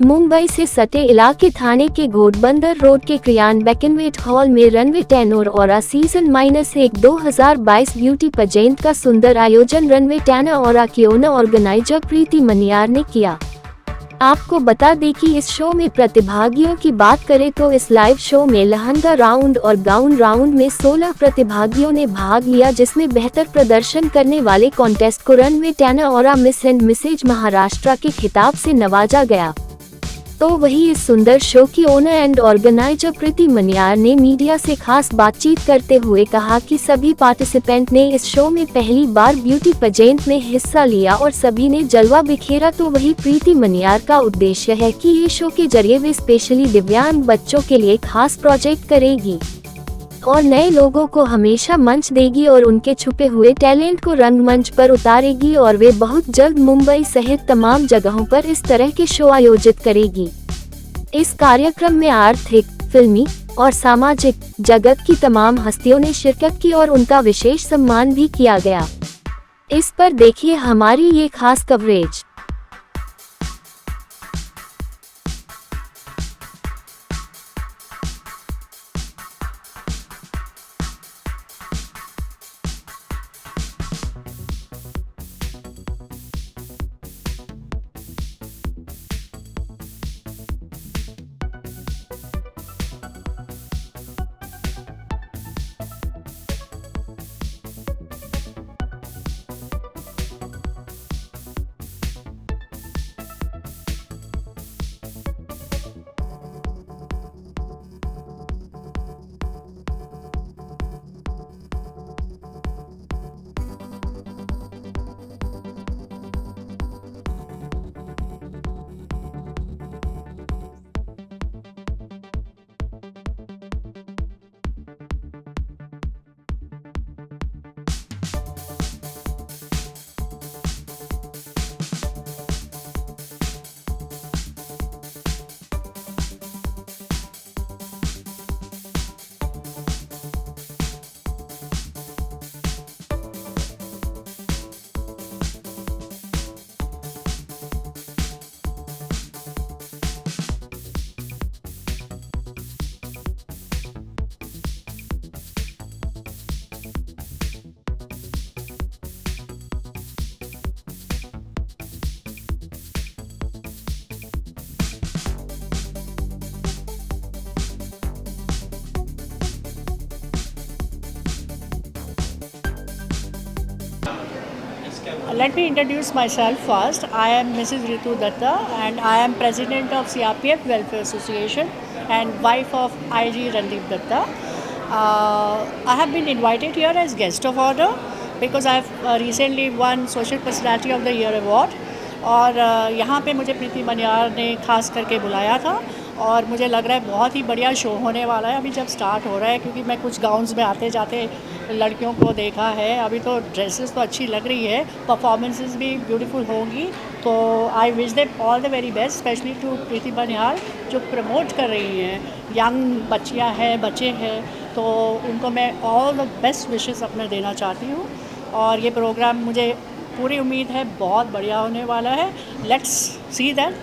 मुंबई से सटे इलाके थाने के घोड़बंदर रोड के क्रियान बैंक्वेट हॉल में रनवे 10 और ऑरा सीजन -1 2022 ब्यूटी पेजेंट का सुंदर आयोजन रनवे 10 ऑरा की ओनर ऑर्गेनाइजर प्रीति मनियार ने किया। आपको बता दें कि इस शो में प्रतिभागियों की बात करें तो इस लाइव शो में लहंगा राउंड और गाउन राउंड में 16 प्रतिभागियों ने भाग लिया, जिसमें बेहतर प्रदर्शन करने वाले कॉन्टेस्ट को runway 10 aura Miss and Mrs Maharashtra के खिताब से नवाजा गया। तो वही इस सुंदर शो की ओनर एंड ऑर्गेनाइजर प्रीति मनियार ने मीडिया से खास बातचीत करते हुए कहा कि सभी पार्टिसिपेंट ने इस शो में पहली बार ब्यूटी पेजेंट में हिस्सा लिया और सभी ने जलवा बिखेरा। तो वही प्रीति मनियार का उद्देश्य है कि ये शो के जरिए वे स्पेशली दिव्यांग बच्चों के लिए खास प्रोजेक्ट करेगी और नए लोगों को हमेशा मंच देगी और उनके छुपे हुए टैलेंट को रंगमंच पर उतारेगी और वे बहुत जल्द मुंबई सहित तमाम जगहों पर इस तरह के शो आयोजित करेगी। इस कार्यक्रम में आर्थिक, फिल्मी और सामाजिक जगत की तमाम हस्तियों ने शिरकत की और उनका विशेष सम्मान भी किया गया। इस पर देखिए हमारी ये खास coverage. Let me introduce myself first. I am Mrs. Ritu Datta and I am President of CRPF Welfare Association and wife of IG Randeep Datta. I have been invited here as guest of honor because I have recently won Social Personality of the Year Award और यहाँ पे मुझे प्रीति मनियार ने खास करके बुलाया था और मुझे लग रहा है बहुत ही बढ़िया शो होने वाला है। अभी जब स्टार्ट हो रहा है क्योंकि मैं कुछ गाउन्स में आते जाते लड़कियों को देखा है, अभी तो ड्रेसेस तो अच्छी लग रही है, परफॉर्मेंसेस भी ब्यूटीफुल होंगी। तो I wish them all the very best, specially to Preeti Maniyar जो प्रमोट कर रही हैं। यंग बच्चियाँ हैं, बच्चे हैं, तो उनको मैं ऑल द बेस्ट विशेस अपने देना चाहती हूँ और ये प्रोग्राम मुझे पूरी उम्मीद है बहुत बढ़िया होने वाला है। Let's see that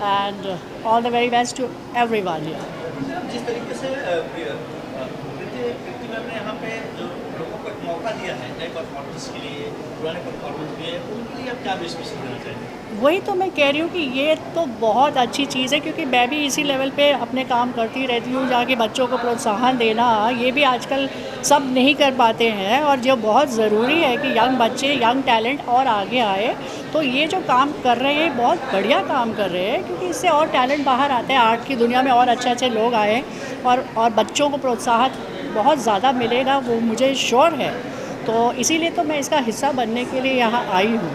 and all the very best to everyone here. जिस तरीके से प्रीति मैम ने यहाँ पे जो लोगों को एक मौका दिया है नए परफॉर्मेंस के लिए, पुराने परफॉर्मेंस के लिए, उनके लिए आप क्या विशेष देना चाहेंगे? वही तो मैं कह रही हूँ कि ये तो बहुत अच्छी चीज़ है क्योंकि मैं भी इसी लेवल पे अपने काम करती रहती हूँ जहाँ के बच्चों को प्रोत्साहन देना ये भी आजकल सब नहीं कर पाते हैं और जो बहुत ज़रूरी है कि यंग बच्चे, यंग टैलेंट और आगे आए। तो ये जो काम कर रहे हैं बहुत बढ़िया काम कर रहे हैं क्योंकि इससे और टैलेंट बाहर आते हैं, आर्ट की दुनिया में और अच्छे अच्छे लोग आए और बच्चों को प्रोत्साहन बहुत ज़्यादा मिलेगा, वो मुझे श्योर है। तो इसीलिए तो मैं इसका हिस्सा बनने के लिए यहाँ आई हूँ।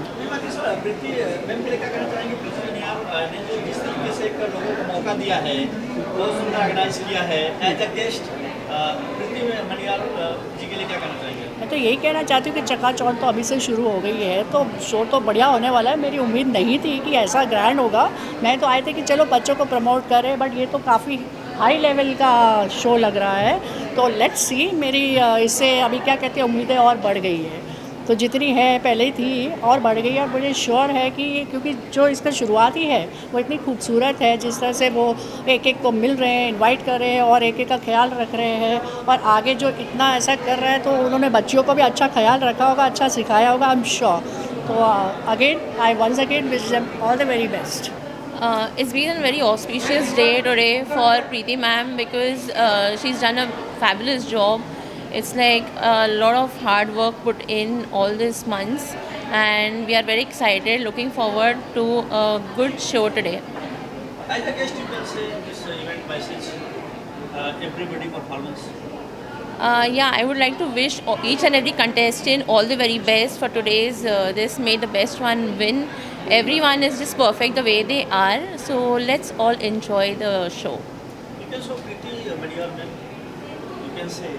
प्रीति मैम क्या कहना चाहेंगे? प्रीति मनियार ने जो जिस तरीके से लोगों को मौका दिया है, बहुत सुंदर ऑर्गेनाइज किया है एज अ गेस्ट, प्रीति मनियार जी के लिए क्या कहना चाहेंगे? मैं तो यही कहना चाहती हूँ कि चकाचौंध तो अभी से शुरू हो गई है, तो शो तो बढ़िया होने वाला है। मेरी उम्मीद नहीं थी कि ऐसा ग्रैंड होगा। मैं तो आए थे कि चलो बच्चों को प्रमोट करें, बट ये तो काफ़ी हाई लेवल का शो लग रहा है। तो लेट्स सी, मेरी इससे अभी क्या कहते हैं उम्मीदें और बढ़ गई है। तो जितनी है पहले ही थी और बढ़ गई, और मुझे श्योर है कि क्योंकि जो इसका शुरुआती है वो इतनी खूबसूरत है, जिस तरह से वो एक एक को मिल रहे हैं, इनवाइट कर रहे हैं और एक एक का ख्याल रख रहे हैं, और आगे जो इतना ऐसा कर रहा है तो उन्होंने बच्चियों को भी अच्छा ख्याल रखा होगा, अच्छा सिखाया होगा, आई एम श्योर. तो again I once again wish them all the very best. It's been a very auspicious day today for Preeti ma'am because she's done a fabulous job. It's like a lot of hard work put in all these months, and we are very excited, looking forward to a good show today. As a guest, you can say this event message, everybody performance. Yeah, I would like to wish each and every contestant all the very best for today's this. May the best one win. Everyone is just perfect the way they are. So let's all enjoy the show. You can show Preeti Maniyar ma'am. You can say,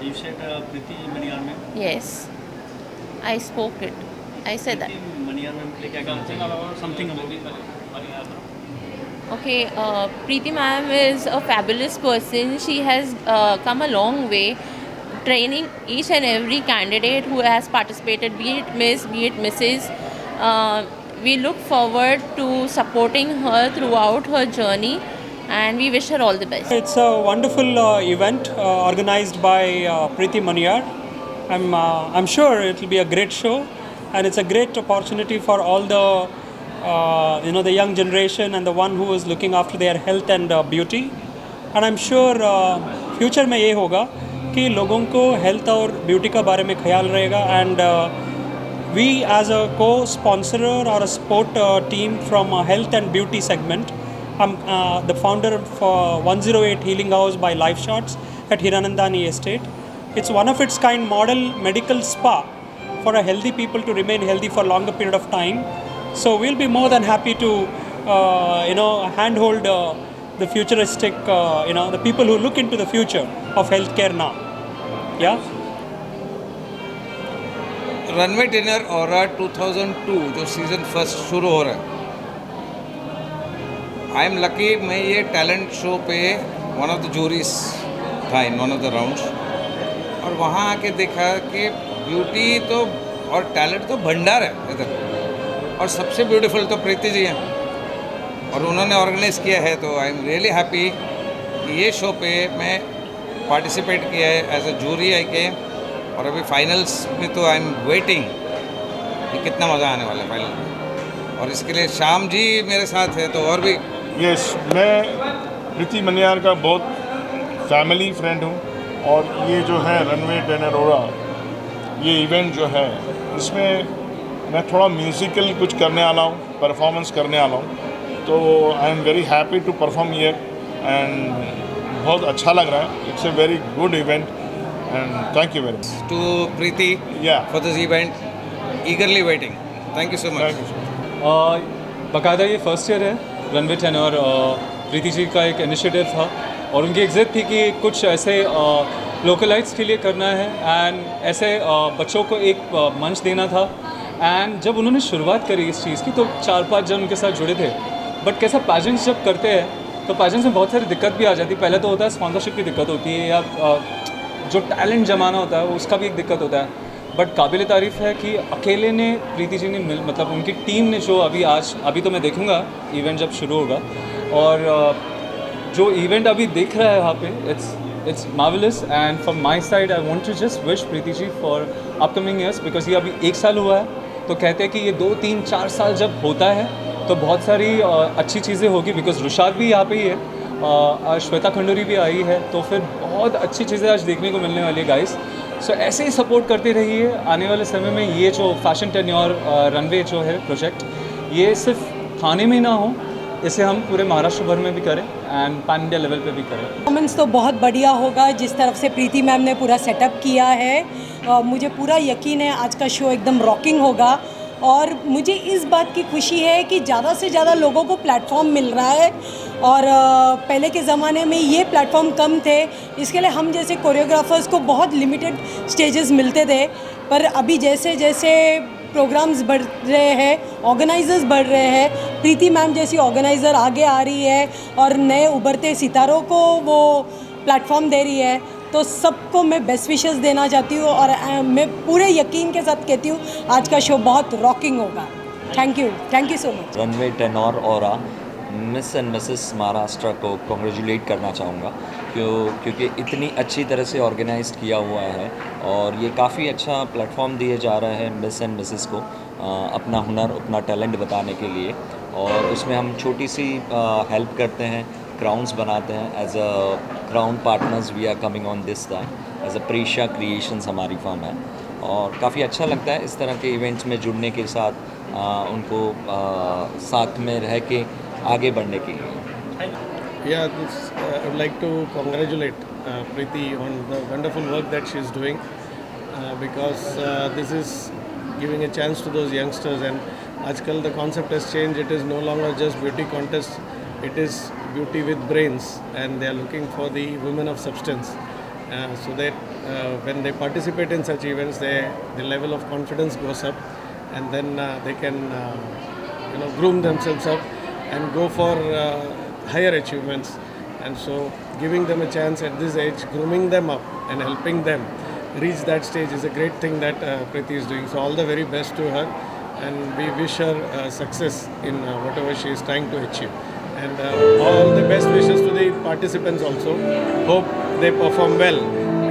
you said Preeti Maniyar ma'am. Yes, I spoke it. I said that. Preeti Maniyar ma'am के लिए क्या कहना चाहिए? Something about Okay, Preeti ma'am is a fabulous person. She has come a long way, training each and every candidate who has participated, be it Miss, be it Mrs. We look forward to supporting her throughout her journey, and we wish her all the best. It's a wonderful event organized by Preeti Maniyar. I'm sure it will be a great show, and it's a great opportunity for all the the young generation and the one who is looking after their health and beauty. And I'm sure future में ये होगा कि लोगों को health और beauty का बारे में ख्याल रहेगा, and we as a co-sponsorer or a sport team from a health and beauty segment, I'm the founder of 108 Healing House by Life Shots at Hiranandani Estate. It's one of its kind model medical spa for a healthy people to remain healthy for longer period of time. So we'll be more than happy to handhold the futuristic the people who look into the future of healthcare now. Yeah. Runway dinner aura 2002 जो season first शुरू हो रहा है, I am lucky, मैं ये talent show पे one of the juries था in one of the rounds, और वहाँ आके देखा कि ब्यूटी तो और टैलेंट तो भंडार है इधर, और सबसे ब्यूटीफुल तो प्रीति जी हैं, और उन्होंने ऑर्गेनाइज़ किया है. तो आई एम रियली हैप्पी कि ये शो पे मैं पार्टिसिपेट किया है एज अ जूरी आई के, और अभी फाइनल्स में तो आई एम वेटिंग कि कितना मज़ा आने वाला है फाइनल में, और इसके लिए श्याम जी मेरे साथ है तो और भी. यस, मैं प्रीति मनियार का बहुत फैमिली फ्रेंड हूँ, और ये जो है रनवे डिनर ओरा, ये इवेंट जो है इसमें मैं थोड़ा म्यूज़िकल कुछ करने वाला हूँ, परफॉर्मेंस करने वाला हूँ, तो I am very happy to perform here, एंड बहुत अच्छा लग रहा है. It's a very good event, and thank you very much to Preeti for this event, eagerly waiting. Thank you so much. Thank you. बाकायदा ये फर्स्ट ईयर है runway 10, और प्रीति जी का एक इनिशिएटिव था, और उनकी एक ज़िद थी कि कुछ ऐसे लोकलाइट्स के लिए करना है, एंड ऐसे बच्चों को एक मंच देना था. एंड जब उन्होंने शुरुआत करी इस चीज़ की तो 4-5 जन उनके साथ जुड़े थे. बट कैसा पैजेंट्स जब करते हैं तो पैजेंट्स में बहुत सारी दिक्कत भी आ जाती है. पहले तो होता है स्पॉन्सरशिप की दिक्कत होती है, या जो टैलेंट जमाना होता है उसका भी एक दिक्कत होता है. बट काबिल तारीफ़ है कि अकेले ने प्रीति जी ने मतलब उनकी टीम ने जो अभी तो मैं देखूंगा इवेंट जब शुरू होगा, और जो इवेंट अभी दिख रहा है वहाँ पे it's marvellous. And from my side I want to just wish Preeti ji for upcoming years, because ये अभी 1 साल हुआ है, तो कहते हैं कि ये 2-3-4 साल जब होता है तो बहुत सारी अच्छी चीज़ें होगी, बिकॉज रुशाद भी यहाँ पे ही है, श्वेता खंडूरी भी आई है, तो फिर बहुत अच्छी चीज़ें आज देखने को मिलने वाली है गाइस. सो ऐसे ही सपोर्ट करते रहिए. आने वाले समय में ये जो फैशन टेन्योर रनवे जो है प्रोजेक्ट, ये सिर्फ थाने में ही ना हो, इसे हम पूरे महाराष्ट्र भर में भी करें एंड पैन इंडिया लेवल पे भी करें. परफॉर्मेंस तो बहुत बढ़िया होगा जिस तरफ से प्रीति मैम ने पूरा सेटअप किया है. मुझे पूरा यकीन है आज का शो एकदम रॉकिंग होगा, और मुझे इस बात की खुशी है कि ज़्यादा से ज़्यादा लोगों को प्लेटफॉर्म मिल रहा है, और पहले के ज़माने में ये प्लेटफॉर्म कम थे, इसके लिए हम जैसे कोरियोग्राफर्स को बहुत लिमिटेड स्टेजेस मिलते थे. पर अभी जैसे जैसे प्रोग्राम्स बढ़ रहे हैं, ऑर्गेनाइजर्स बढ़ रहे हैं, प्रीति मैम जैसी ऑर्गेनाइज़र आगे आ रही है और नए उभरते सितारों को वो प्लेटफॉर्म दे रही है, तो सबको मैं बेस्ट विशेस देना चाहती हूँ और मैं पूरे यकीन के साथ कहती हूँ आज का शो बहुत रॉकिंग होगा। Thank you so much. Runway tenure और मिस एंड मिसेस महाराष्ट्र को कॉन्ग्रेचुलेट करना चाहूँगा क्योंकि इतनी अच्छी तरह से ऑर्गेनाइज किया हुआ है और ये काफ़ी अच्छा प्लेटफॉर्म दिए जा रहा है मिस एंड मिसेस को अपना हुनर अपना टैलेंट बताने के लिए। और उसमें हम छोटी सी हेल्प करते हैं, क्राउन्स बनाते हैं। As a crown partners we are coming on this time as a Preesha creations हमारी फर्म है और काफ़ी अच्छा लगता है इस तरह के इवेंट्स में जुड़ने के साथ उनको साथ में रह के आगे बढ़ने के लिए। Yeah, I would like to congratulate Preeti on the wonderful work that she is doing because this is giving a chance to those youngsters, and आजकल the concept has changed. It is no longer just beauty contest, it is beauty with brains, and they are looking for the women of substance so that when they participate in such events the level of confidence goes up, and then they can groom themselves up and go for higher achievements. And so giving them a chance at this age, grooming them up and helping them reach that stage is a great thing that Preeti is doing. So all the very best to her, and we wish her success in whatever she is trying to achieve. And all the best wishes to the participants also. Hope they perform well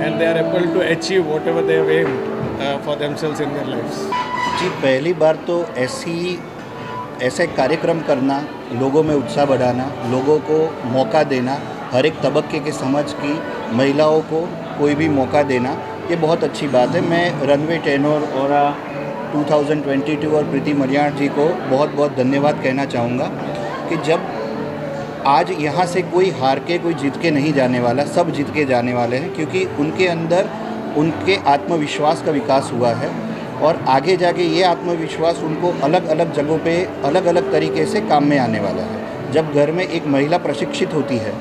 and they are able to achieve whatever they have aimed for themselves in their lives. जी, पहली बार तो ऐसे कार्यक्रम करना, लोगों में उत्साह बढ़ाना, लोगों को मौका देना, हर एक तबक्के के समाज की महिलाओं को कोई भी मौका देना, ये बहुत अच्छी बात है। मैं रनवे टेनोर और 2022 और प्रीति मनियार जी को बहुत बहुत धन्यवाद कहना चाहूँगा कि जब आज यहाँ से कोई हार के कोई जीत के नहीं जाने वाला, सब जीत के जाने वाले हैं क्योंकि उनके अंदर उनके आत्मविश्वास का विकास हुआ है और आगे जाके ये आत्मविश्वास उनको अलग अलग जगहों पे अलग अलग तरीके से काम में आने वाला है। जब घर में एक महिला प्रशिक्षित होती है,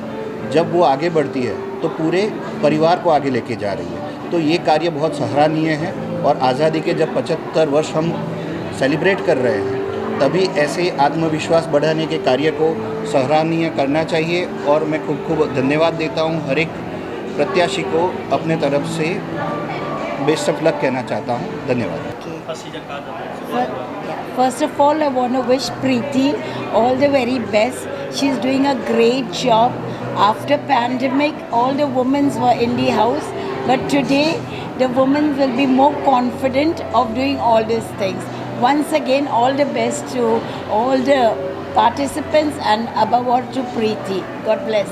जब वो आगे बढ़ती है तो पूरे परिवार को आगे लेके जा रही है। तो ये कार्य बहुत सराहनीय है और आज़ादी के जब 75 वर्ष हम सेलिब्रेट कर रहे हैं तभी ऐसे आत्मविश्वास बढ़ाने के कार्य को सराहनीय करना चाहिए और मैं खूब खूब धन्यवाद देता हूँ हर एक प्रत्याशी को अपने तरफ से बेस्ट ऑफ लक कहना चाहता हूँ। धन्यवाद। First of all, I want to wish Preeti all the very best. She is doing a great job. After pandemic, all the women were in the house, but today the women will be more confident of doing all these things. Once again, all the best to all the participants and above all to Preeti. God bless.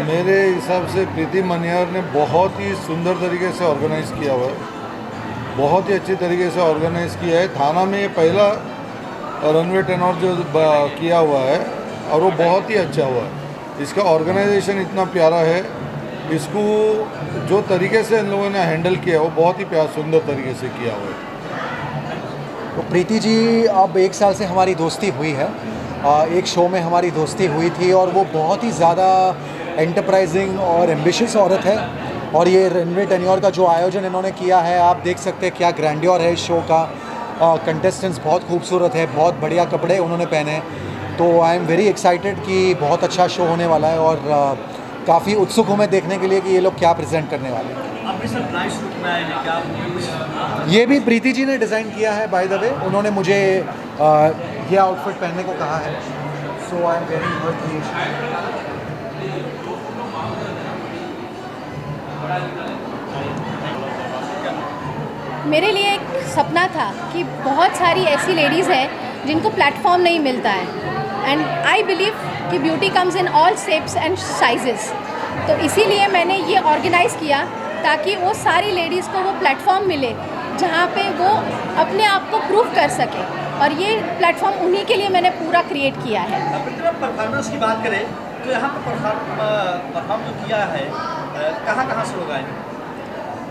मेरे हिसाब से प्रीति मनियार ने बहुत ही सुंदर तरीके से organise किया हुआ है, बहुत ही अच्छी तरीके से ऑर्गेनाइज़ किया है। थाना में ये पहला रनवे टेनोर जो किया हुआ है और वो बहुत ही अच्छा हुआ है। इसका ऑर्गेनाइजेशन इतना प्यारा है, इसको जो तरीके से इन लोगों ने हैंडल किया वो बहुत ही सुंदर तरीके से किया हुआ है। तो प्रीति जी, अब 1 साल से हमारी दोस्ती हुई है। एक शो में हमारी दोस्ती हुई थी और वो बहुत ही ज़्यादा एंटरप्राइजिंग और एम्बिशियस औरत है और ये रनवे टेन्योर का जो आयोजन इन्होंने किया है, आप देख सकते हैं क्या ग्रैंडियर है इस शो का। कंटेस्टेंट्स बहुत खूबसूरत है, बहुत बढ़िया कपड़े उन्होंने पहने। तो आई एम वेरी एक्साइटेड कि बहुत अच्छा शो होने वाला है और काफ़ी उत्सुक हूँ मैं देखने के लिए कि ये लोग क्या प्रेजेंट करने वाले हैं। ये भी प्रीति जी ने डिज़ाइन किया है बाय द वे। उन्होंने मुझे ये आउटफिट पहनने को कहा है। सो आई एम वेरी गुड। मेरे लिए एक सपना था कि बहुत सारी ऐसी लेडीज़ हैं जिनको प्लेटफॉर्म नहीं मिलता है, एंड आई बिलीव कि beauty comes in all shapes and sizes. तो इसीलिए मैंने ये ऑर्गेनाइज़ किया ताकि वो सारी लेडीज़ को वो प्लेटफॉर्म मिले जहाँ पे वो अपने आप को प्रूव कर सके, और ये प्लेटफॉर्म उन्हीं के लिए मैंने पूरा क्रिएट किया है। परफॉर्मेंस की बात करें तो यहाँ पर परफॉर्म जो किया है, कहाँ से लोग आए हैं?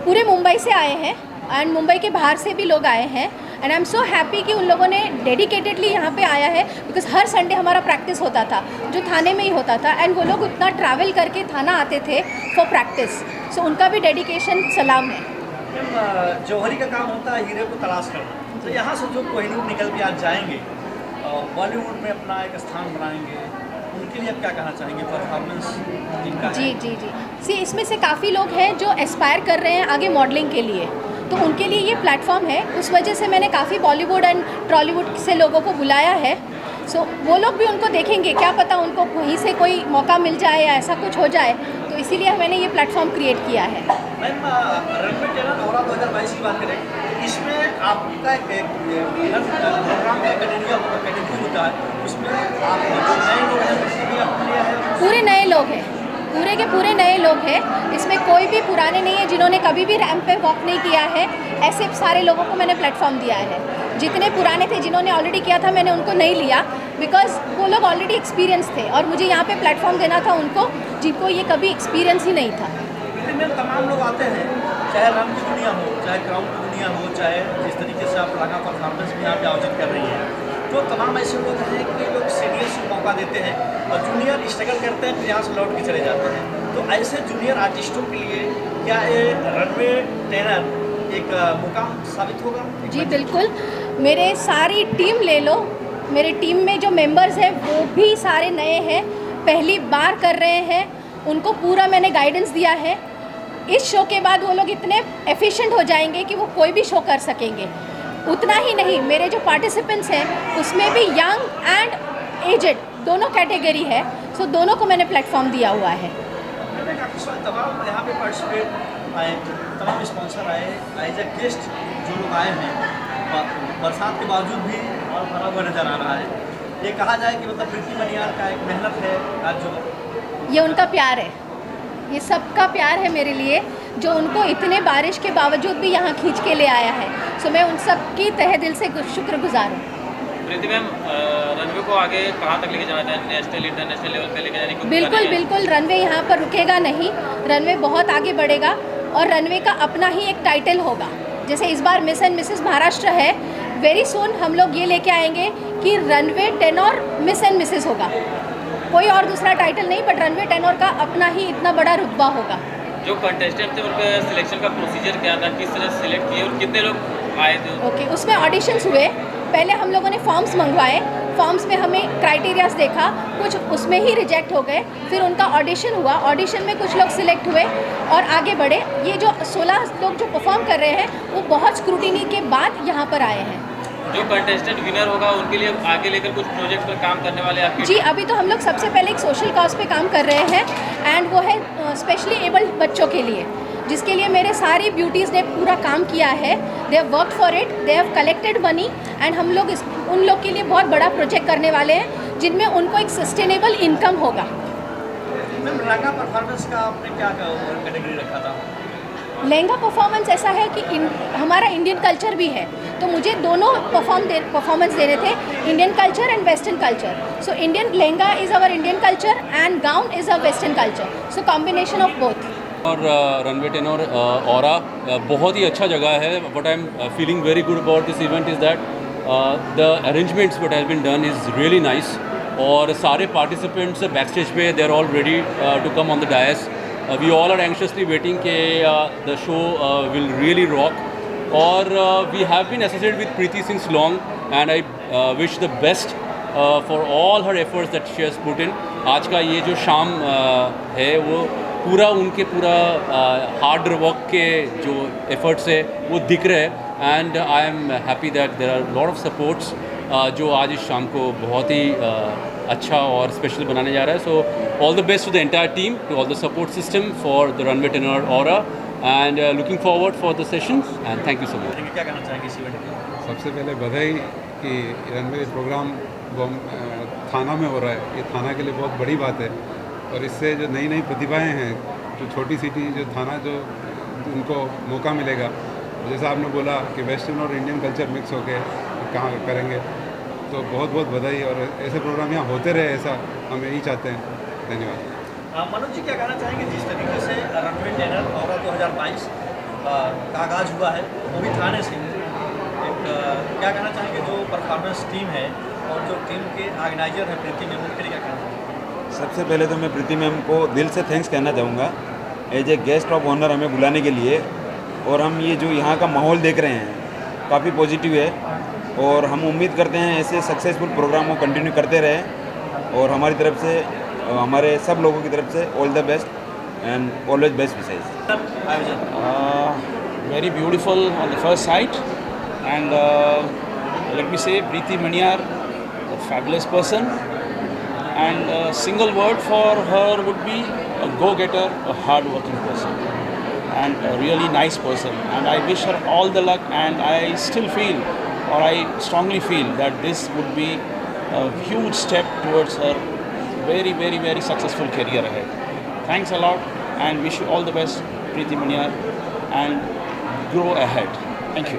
पूरे मुंबई से आए हैं एंड मुंबई के बाहर से भी लोग आए हैं, and I am so happy कि उन लोगों ने डेडिकेटेडली यहाँ पे आया है, बिकॉज हर संडे हमारा प्रैक्टिस होता था जो थाने में ही होता था, एंड वो लोग उतना ट्रैवल करके थाना आते थे फॉर प्रैक्टिस। सो उनका भी डेडिकेशन सलाम है। जौहरी का काम होता है हीरे को तलाश करना, तो यहाँ से जो कोहिनूर निकल के आज जाएंगे, बॉलीवुड में अपना एक स्थान बनाएंगे, उनके लिए आप क्या कहना चाहेंगे परफॉर्मेंस जिनका है? जी जी जी सी इसमें से काफ़ी लोग हैं जो एस्पायर कर रहे हैं आगे मॉडलिंग के लिए, तो उनके लिए ये प्लेटफॉर्म है। उस वजह से मैंने काफ़ी बॉलीवुड एंड टॉलीवुड से लोगों को बुलाया है। सो वो लोग भी उनको देखेंगे, क्या पता उनको वहीं से कोई मौका मिल जाए या ऐसा कुछ हो जाए, तो इसीलिए मैंने ये प्लेटफॉर्म क्रिएट किया है। मैम रनवे टैनर और 2022 की बात करें, इसमें आपका एक प्रोग्राम का कैटेगरी होता है, उसमें आप जो नए लोग हैं उससे भी आपने लिया है? पूरे नए लोग हैं, पूरे के पूरे नए लोग हैं, इसमें कोई भी पुराने नहीं है जिन्होंने कभी भी रैंप पे वॉक नहीं किया है। ऐसे सारे लोगों को मैंने प्लेटफॉर्म दिया है। जितने पुराने थे जिन्होंने ऑलरेडी किया था मैंने उनको नहीं लिया, बिकॉज वो लोग ऑलरेडी एक्सपीरियंस थे और मुझे यहाँ पे प्लेटफॉर्म देना था उनको जिनको ये कभी एक्सपीरियंस ही नहीं था। लेकिन तमाम लोग आते हैं, चाहे रन की दुनिया हो, चाहे ग्राउंड की दुनिया हो, चाहे जिस तरीके से आप लगा परफॉर्मेंस भी यहाँ पे आयोजित कर रही हैं, तो तमाम ऐसे लोग हैं कि लोग सीनियर्स को मौका देते हैं और जूनियर स्ट्रगल करते हैं, फिर यहाँ से लौट के चले जाते हैं। तो ऐसे जूनियर आर्टिस्टों के लिए क्या ये रनवे टैनर एक मुकाम साबित होगा? जी बिल्कुल, मेरे सारी टीम ले लो, मेरे टीम में जो मेंबर्स हैं वो भी सारे नए हैं, पहली बार कर रहे हैं, उनको पूरा मैंने गाइडेंस दिया है। इस शो के बाद वो लोग इतने एफिशिएंट हो जाएंगे कि वो कोई भी शो कर सकेंगे। उतना ही नहीं, मेरे जो पार्टिसिपेंट्स हैं उसमें भी यंग एंड एजेड दोनों कैटेगरी है, सो दोनों को मैंने प्लेटफॉर्म दिया हुआ है। तमाम यहाँ पे पार्टिसिपेट आए, तमाम स्पॉन्सर आए, एज ए गेस्ट जो लोग आए हैं, बरसात के बावजूद भी और भरा हुआ नज़र आ रहा है। ये कहा जाए कि मतलब प्रीति मनियार का एक मेहनत है आज जो ये उनका प्यार है, ये सबका प्यार है मेरे लिए, जो उनको इतने बारिश के बावजूद भी यहाँ खींच के ले आया है। सो मैं उन सब की तहे दिल से शुक्रगुजार हूँ। प्रीति मैम, रनवे को आगे कहाँ तक लेके जाना है? नेशनल इंटरनेशनल लेवल पे लेके जाने की बिल्कुल बिल्कुल, रनवे यहाँ पर रुकेगा नहीं, रनवे बहुत आगे बढ़ेगा और रनवे का अपना ही एक टाइटल होगा। जैसे इस बार मिस एंड मिसेस महाराष्ट्र है, वेरी सून हम लोग ये लेके आएंगे कि runway tenure miss and Mrs होगा, कोई और दूसरा टाइटल नहीं, बट रनवे टेनोर का अपना ही इतना बड़ा रुतबा होगा। जो कंटेस्टेंट थे उनका सिलेक्शन का प्रोसीजर क्या था, किस तरह सिलेक्ट किए और कितने लोग आए थे? ओके, उसमें ऑडिशंस हुए, पहले हम लोगों ने फॉर्म्स मंगवाए, फॉर्म्स में हमें क्राइटेरियाज देखा, कुछ उसमें ही रिजेक्ट हो गए, फिर उनका ऑडिशन हुआ, ऑडिशन में कुछ लोग सिलेक्ट हुए और आगे बढ़े। ये जो 16 लोग जो परफॉर्म कर रहे हैं वो बहुत स्क्रूटिनी के बाद यहाँ पर आए हैं। जो कंटेस्टेंट विनर होगा उनके लिए आगे लेकर कुछ प्रोजेक्ट पर काम करने वाले आपके? जी, अभी तो हम लोग सबसे पहले एक सोशल कॉज पे काम कर रहे हैं एंड वो है स्पेशली एबल्ड बच्चों के लिए, जिसके लिए मेरे सारी ब्यूटीज़ ने पूरा काम किया है। They have work for it, they have collected money and हम लोग उन लोग के लिए बहुत बड़ा प्रोजेक्ट करने वाले हैं जिनमें उनको एक सस्टेनेबल इनकम होगा। मैम, लहंगा परफॉर्मेंस का आपने क्या कैटेगरी रखा था? लहंगा परफॉर्मेंस ऐसा है कि हमारा इंडियन कल्चर भी है, तो मुझे दोनों परफॉर्मेंस देने थे, Indian culture and western culture. So Indian lehenga is our Indian culture and gown is a western culture, so combination of both. और रनवे टेनोर ऑरा बहुत ही अच्छा जगह है। What I am feeling very good about this event is that the arrangements what has been done is really nice, और सारे participants back stage पे they are all ready to come on the DISE. We all are anxiously waiting के the show will really rock, और we have been associated with Preeti since long and I wish the best for all her efforts that she has put in. आज का ये जो शाम है वो पूरा उनके पूरा हार्ड वर्क के जो एफर्ट्स है वो दिख रहे हैं, and I am happy that there are lot of supports जो आज इस शाम को बहुत ही अच्छा और स्पेशल बनाने जा रहा है। So all the best to the entire team, to all the support system for the runway tenor aura, and looking forward for the sessions, and thank you so much. क्या कहना चाहेंगे इस इवेंट में? सबसे पहले बधाई कि रनवे प्रोग्राम थाना में हो रहा है, ये थाना के लिए बहुत बड़ी बात है, और इससे जो नई नई प्रतिभाएं हैं, जो छोटी सिटी जो थाना जो उनको मौका मिलेगा, जैसा आपने बोला कि वेस्टर्न और इंडियन कल्चर मिक्स होकर कहाँ करेंगे, तो बहुत बहुत बधाई, और ऐसे प्रोग्राम यहाँ होते रहे, ऐसा हम यही चाहते हैं। धन्यवाद। मनोज जी, क्या कहना चाहेंगे जिस तरीके से रनवे टेनर ऑरा 2022 का आगाज़ हुआ है वो भी थाने से, क्या कहना चाहेंगे जो परफॉर्मेंस टीम है और जो टीम के ऑर्गेनाइजर हैं प्रीति मैम, उनके लिए क्या कहना चाहेंगे? सबसे पहले तो मैं प्रीति मैम को दिल से थैंक्स कहना चाहूँगा as a guest of honour हमें बुलाने के लिए, और हम ये जो यहाँ का माहौल देख रहे हैं काफ़ी पॉजिटिव है, और हम उम्मीद करते हैं ऐसे सक्सेसफुल प्रोग्राम को कंटिन्यू करते रहें, और हमारी तरफ से हमारे सब लोगों की तरफ से all the best and always best wishes. Very beautiful on the first sight, and let me say Preeti Maniar, a fabulous person, and a single word for her would be a go-getter, a hard-working person, and a really nice person, and I wish her all the luck, and I still feel, or I strongly feel that this would be a huge step towards her very, very, very successful career ahead. Thanks a lot and wish you all the best, Preeti Maniar, and grow ahead. Thank you.